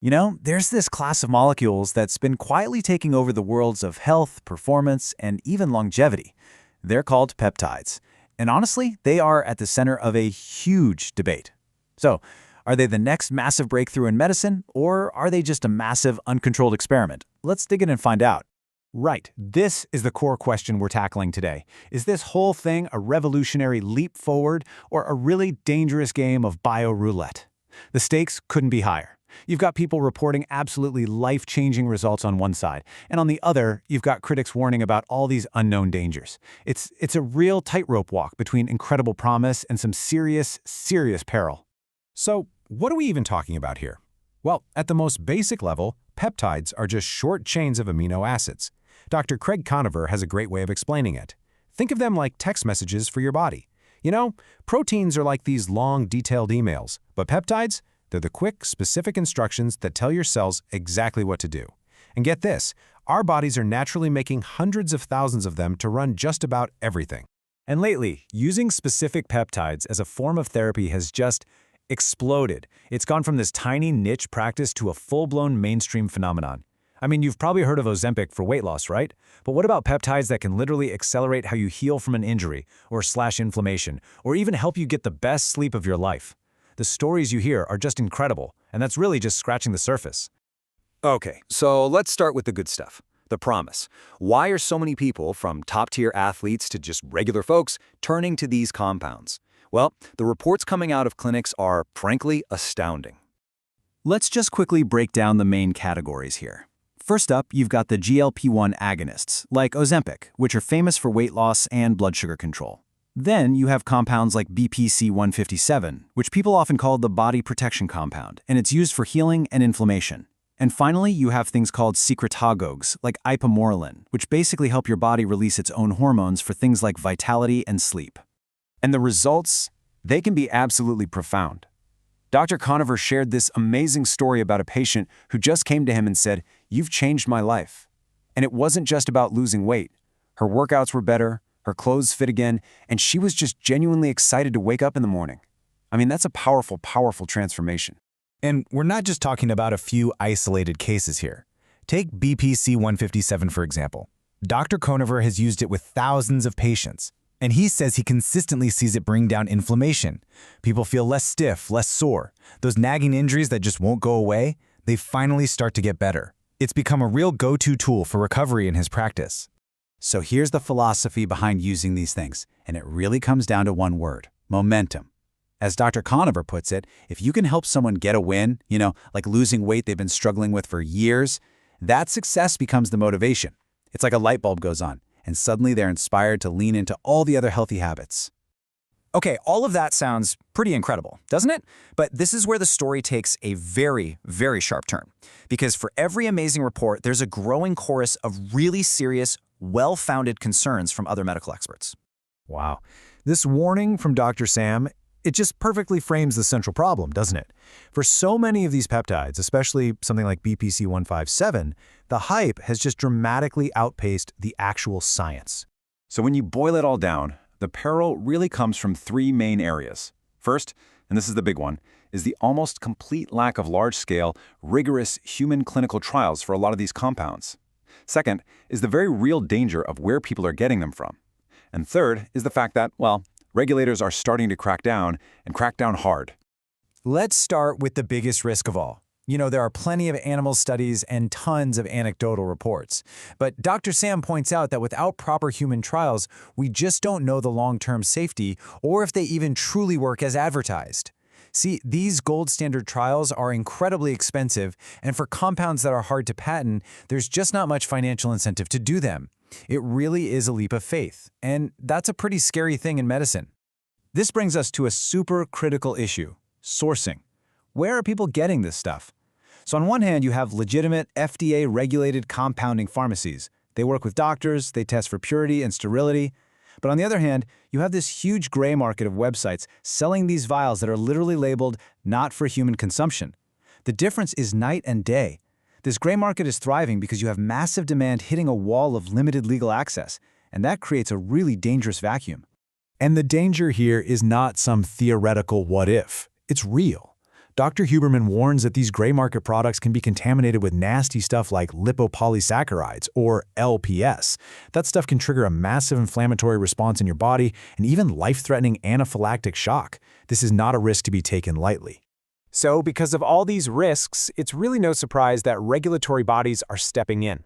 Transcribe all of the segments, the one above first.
There's this class of molecules that's been quietly taking over the worlds of health, performance, and even longevity. They're called peptides. And honestly, they are at the center of a huge debate. So, are they the next massive breakthrough in medicine, or are they just a massive, uncontrolled experiment? Let's dig in and find out. Right, this is the core question we're tackling today. Is this whole thing a revolutionary leap forward or a really dangerous game of bio-roulette? The stakes couldn't be higher. You've got people reporting absolutely life-changing results on one side, and on the other, you've got critics warning about all these unknown dangers. It's a real tightrope walk between incredible promise and some serious, serious peril. So, what are we even talking about here? Well, at the most basic level, peptides are just short chains of amino acids. Dr. Craig Conover has a great way of explaining it. Think of them like text messages for your body. Proteins are like these long, detailed emails, but peptides, they're the quick, specific instructions that tell your cells exactly what to do. And get this, our bodies are naturally making hundreds of thousands of them to run just about everything. And lately, using specific peptides as a form of therapy has just exploded. It's gone from this tiny niche practice to a full-blown mainstream phenomenon. I mean, you've probably heard of Ozempic for weight loss, right? But what about peptides that can literally accelerate how you heal from an injury, or slash inflammation, or even help you get the best sleep of your life? The stories you hear are just incredible, and that's really just scratching the surface. Okay, so let's start with the good stuff. The promise. Why are so many people, from top-tier athletes to just regular folks, turning to these compounds? Well, the reports coming out of clinics are, frankly, astounding. Let's just quickly break down the main categories here. First up, you've got the GLP-1 agonists, like Ozempic, which are famous for weight loss and blood sugar control. Then you have compounds like BPC-157, which people often call the body protection compound, and it's used for healing and inflammation. And finally, you have things called secretagogues, like ipamorelin, which basically help your body release its own hormones for things like vitality and sleep. And the results? They can be absolutely profound. Dr. Conover shared this amazing story about a patient who just came to him and said, "You've changed my life." And it wasn't just about losing weight. Her workouts were better, her clothes fit again, and she was just genuinely excited to wake up in the morning. I mean, that's a powerful, powerful transformation. And we're not just talking about a few isolated cases here. Take BPC-157, for example. Dr. Conover has used it with thousands of patients, and he says he consistently sees it bring down inflammation. People feel less stiff, less sore. Those nagging injuries that just won't go away, they finally start to get better. It's become a real go-to tool for recovery in his practice. So here's the philosophy behind using these things, and it really comes down to one word: momentum. As Dr. Conover puts it, if you can help someone get a win, like losing weight they've been struggling with for years, that success becomes the motivation. It's like a light bulb goes on, and suddenly they're inspired to lean into all the other healthy habits. Okay, all of that sounds pretty incredible, doesn't it? But this is where the story takes a very, very sharp turn. Because for every amazing report, there's a growing chorus of really serious, well-founded concerns from other medical experts. Wow. This warning from Dr. Sam, it just perfectly frames the central problem, doesn't it? For so many of these peptides, especially something like BPC-157, the hype has just dramatically outpaced the actual science. So when you boil it all down, the peril really comes from three main areas. First, and this is the big one, is the almost complete lack of large-scale, rigorous human clinical trials for a lot of these compounds. Second is the very real danger of where people are getting them from. And third is the fact that, regulators are starting to crack down, and crack down hard. Let's start with the biggest risk of all. There are plenty of animal studies and tons of anecdotal reports. But Dr. Sam points out that without proper human trials, we just don't know the long-term safety or if they even truly work as advertised. See, these gold standard trials are incredibly expensive, and for compounds that are hard to patent, there's just not much financial incentive to do them. It really is a leap of faith, and that's a pretty scary thing in medicine. This brings us to a super critical issue: sourcing. Where are people getting this stuff? So on one hand, you have legitimate FDA-regulated compounding pharmacies. They work with doctors, they test for purity and sterility. But on the other hand, you have this huge gray market of websites selling these vials that are literally labeled not for human consumption. The difference is night and day. This gray market is thriving because you have massive demand hitting a wall of limited legal access, and that creates a really dangerous vacuum. And the danger here is not some theoretical what if. It's real. Dr. Huberman warns that these gray market products can be contaminated with nasty stuff like lipopolysaccharides, or LPS. That stuff can trigger a massive inflammatory response in your body and even life-threatening anaphylactic shock. This is not a risk to be taken lightly. So, because of all these risks, it's really no surprise that regulatory bodies are stepping in.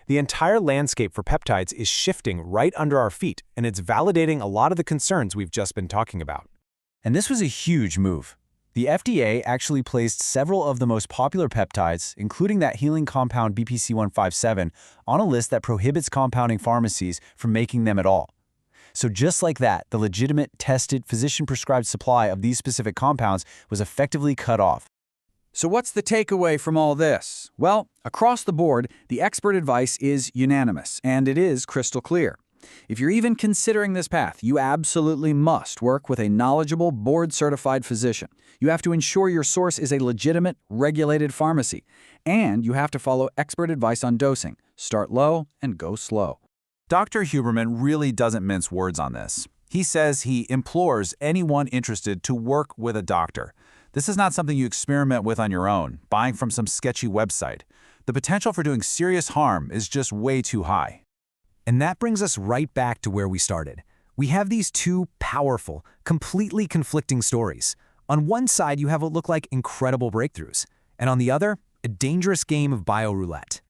The entire landscape for peptides is shifting right under our feet, and it's validating a lot of the concerns we've just been talking about. And this was a huge move. The FDA actually placed several of the most popular peptides, including that healing compound BPC-157, on a list that prohibits compounding pharmacies from making them at all. So just like that, the legitimate, tested, physician-prescribed supply of these specific compounds was effectively cut off. So what's the takeaway from all this? Well, across the board, the expert advice is unanimous, and it is crystal clear. If you're even considering this path, you absolutely must work with a knowledgeable, board-certified physician. You have to ensure your source is a legitimate, regulated pharmacy. And you have to follow expert advice on dosing. Start low and go slow. Dr. Huberman really doesn't mince words on this. He says he implores anyone interested to work with a doctor. This is not something you experiment with on your own, buying from some sketchy website. The potential for doing serious harm is just way too high. And that brings us right back to where we started. We have these two powerful, completely conflicting stories. On one side, you have what look like incredible breakthroughs, and on the other, a dangerous game of bioroulette.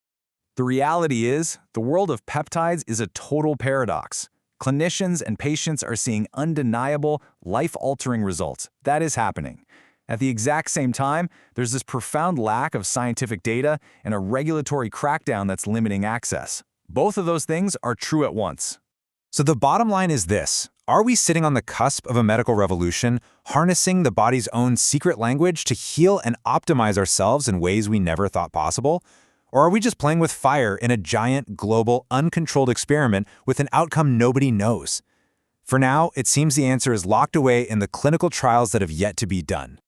The reality is, the world of peptides is a total paradox. Clinicians and patients are seeing undeniable, life-altering results. That is happening. At the exact same time, there's this profound lack of scientific data and a regulatory crackdown that's limiting access. Both of those things are true at once. So the bottom line is this. Are we sitting on the cusp of a medical revolution, harnessing the body's own secret language to heal and optimize ourselves in ways we never thought possible? Or are we just playing with fire in a giant, global, uncontrolled experiment with an outcome nobody knows? For now, it seems the answer is locked away in the clinical trials that have yet to be done.